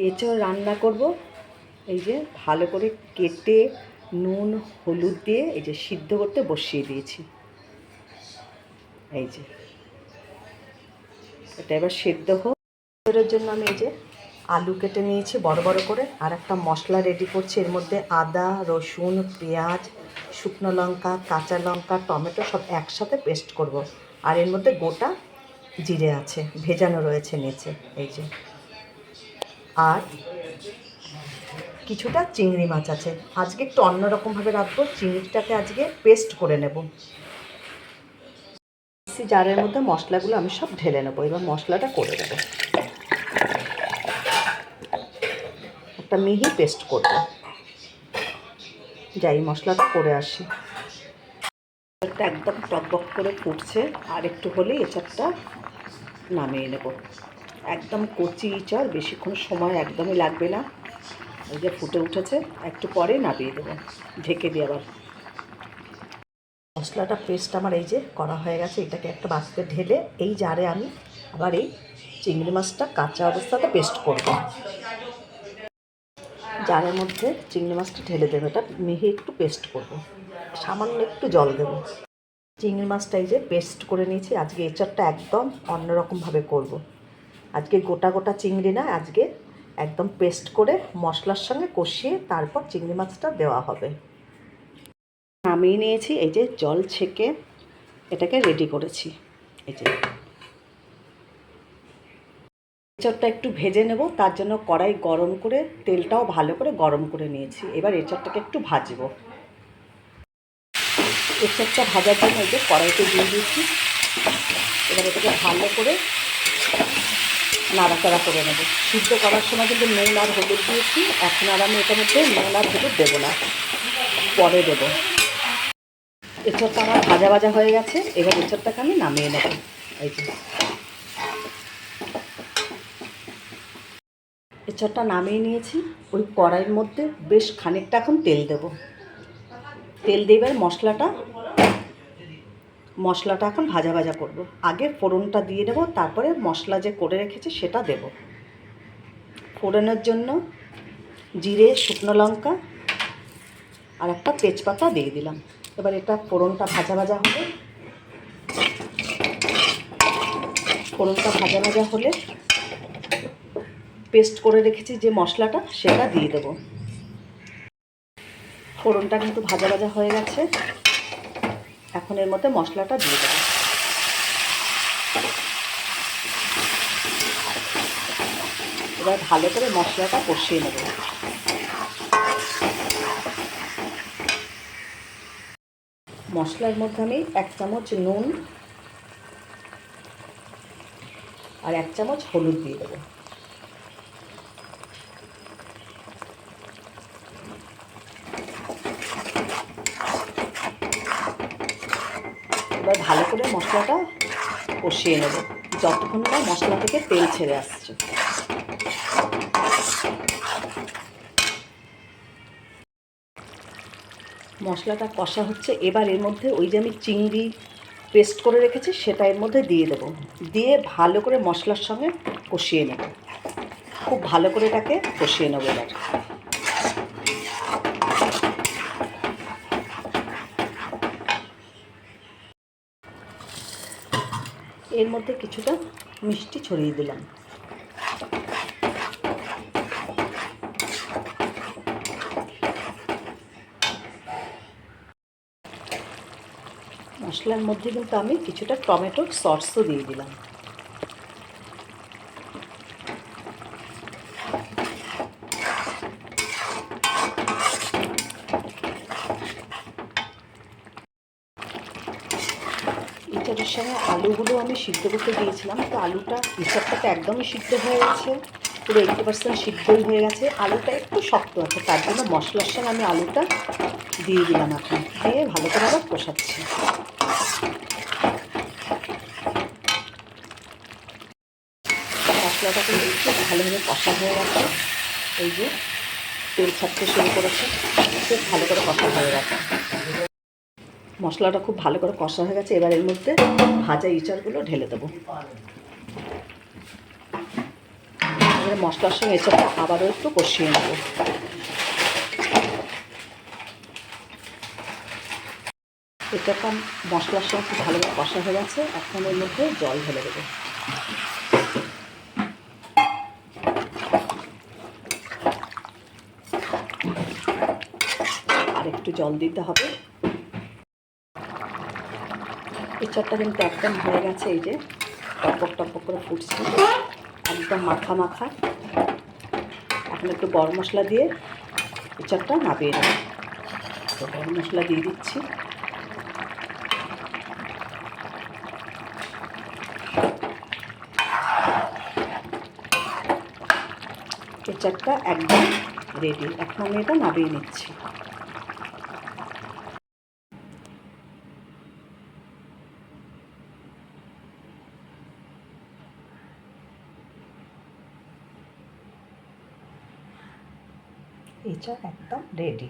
এঁচড় রান্না করব। এই যে ভালো করে কেটে নুন হলুদ দিয়ে এই যে সিদ্ধ করতে বসিয়ে দিয়েছি। এই যে এটা এবার সেদ্ধ হোক। এর জন্য আমি এই যে আলু কেটে নিয়েছি বড় বড় করে, আর একটা মশলা রেডি করছি। এর মধ্যে আদা, রসুন, পেঁয়াজ, শুকনো লঙ্কা, কাঁচা লঙ্কা, টমেটো সব একসাথে পেস্ট করব। আর এর মধ্যে গোটা জিরে আছে, ভেজানো রয়েছে নিচে। এই যে আর কিছুটা চিংড়ি মাছ আছে। আজকে একটু অন্যরকমভাবে রাখবো। চিংড়িটাকে আজকে পেস্ট করে নেব। মিক্সি জারের মধ্যে মশলাগুলো আমি সব ঢেলে নেবো। এবার মশলাটা করে দেবো, একটা মিহি পেস্ট করব। যাই মশলাটা করে আসি। এঁচড়টা একদম টকবক করে ফুটছে, আর একটু হলেই এঁচড়টা নামিয়ে নেব। একদম কচি এঁচড়, বেশিক্ষণ সময় একদমই লাগবে না। এই যে ফুটে উঠেছে, একটু পরে নামিয়ে দেবো ঢেকে দিয়ে। আবার মশলাটা পেস্ট আমার এই যে করা হয়ে গেছে। এটাকে একটা বাটিতে ঢেলে এই জারে আমি আবার এই চিংড়ি মাছটা কাঁচা অবস্থাতে পেস্ট করব। জারের মধ্যে চিংড়ি মাছটা ঢেলে দেবো, এটা মিহি একটু পেস্ট করব, সামান্য একটু জল দেবো। চিংড়ি মাছটা এই যে পেস্ট করে নিয়েছি। আজকে এঁচড়টা একদম অন্যরকমভাবে করব। আজকে গোটা গোটা চিংড়ি না, আজকে একদম পেস্ট করে মশলার সঙ্গে কষিয়ে তারপর চিংড়ি মাছটা দেওয়া হবে। নামিয়ে নিয়েছি। এই যে জল ছেঁকে এটাকে রেডি করেছি। এই যে এঁচড়টা একটু ভেজে নেব, তার জন্য কড়াই গরম করে তেলটাও ভালো করে গরম করে নিয়েছি। এবার এঁচড়টাকে একটু ভাজবো। এঁচড়টা ভাজার জন্য এই যে কড়াইতে দিয়ে দিয়েছি। এবার এটাকে ভালো করে নাড়াচাড়া করে নেব। সিদ্ধ করার সময় কিন্তু নুন আর হলুদ দিয়েছি। এখন আর আমি এটার মধ্যে নুন আর হলুদ দেবো না, পরে দেবো। এঁচড়টা আমার ভাজা ভাজা হয়ে গেছে। এবার এঁচড়টাকে আমি নামিয়ে নেব। এই যে এঁচড়টা নামিয়ে নিয়েছি। ওই কড়াইয়ের মধ্যে বেশ খানিকটা এখন তেল দেব। তেল দিয়ে এবার মশলাটা এখন ভাজা ভাজা করব। আগে ফোড়নটা দিয়ে দেবো, তারপরে মশলা যে করে রেখেছি সেটা দেব। ফোড়নের জন্য জিরে, শুকনো লঙ্কা আর একটা তেজপাতা দিয়ে দিলাম। এবার এটা ফোড়নটা ভাজা ভাজা হবে। ফোড়নটা ভাজা ভাজা হলে পেস্ট করে রেখেছি যে মশলাটা, সেটা দিয়ে দেবো। ফোড়নটা কিন্তু ভাজা ভাজা হয়ে গেছে। এখন এর মধ্যে মশলাটা দিয়ে দেবো। এবার ভালো করে মশলাটা কষিয়ে নেব। মশলার মধ্যে আমি 1 চামচ নুন আর 1 চামচ হলুদ দিয়ে দেবো। এবার ভালো করে মশলাটা কষিয়ে নেব যতক্ষণ না মশলা থেকে তেল ছেড়ে আসছে। মশলাটা কষা হচ্ছে। এবার এর মধ্যে ওই যে আমি চিংড়ি পেস্ট করে রেখেছি সেটা এর মধ্যে দিয়ে দেবো। দিয়ে ভালো করে মশলার সঙ্গে কষিয়ে নেব। খুব ভালো করে এটাকে কষিয়ে নেব। এবার এর মধ্যে কিছুটা মিষ্টি ছড়িয়ে দিলাম। মশলার মধ্যে কিন্তু আমি কিছুটা টমেটোর সসও দিয়ে দিলাম। এঁচড়ের সঙ্গে আলুগুলো আমি সিদ্ধ করতে দিয়েছিলাম, তো আলুটা এঁচড়টাতে একদমই সিদ্ধ হয়ে গেছে, পুরো 80% সিদ্ধই হয়ে গেছে। আলুটা একটু শক্ত আছে, তার জন্য মশলার সঙ্গে আমি আলুটা দিয়ে দিলাম। এখন দিয়ে ভালো করে আবার কষাচ্ছি। মশলাটা কিন্তু একটু ভালোভাবে কষা হয়ে গেছে। এই যে তেল ছাড়তে শুরু করেছে, খুব ভালো করে কষা হয়ে গেছে। মশলাটা খুব ভালো করে কষা হয়ে গেছে। এবার এর মধ্যে ভাজা এঁচড়গুলো ঢেলে দেবো। এবারে মশলার সঙ্গে এঁচড়টা আবারও একটু কষিয়ে নেব। এঁচড়টা মশলার সঙ্গে একটু ভালোভাবে কষা হয়ে গেছে, এখন এর মধ্যে জল ঢেলে দেবো। আর একটু জল দিতে হবে। এঁচড়টা কিন্তু একদম হয়ে গেছে, এই যে টপক টপক করে ফুটছে, একদম মাখা মাখা। এখন একটু গরম মশলা দিয়ে এঁচড়টা নামিয়ে নেব। তো গরম মশলা দিয়ে দিচ্ছি। এঁচড়টা একদম রেডি, এখন আমি এটা নামিয়ে নিচ্ছি। এঁচড় একদম রেডি।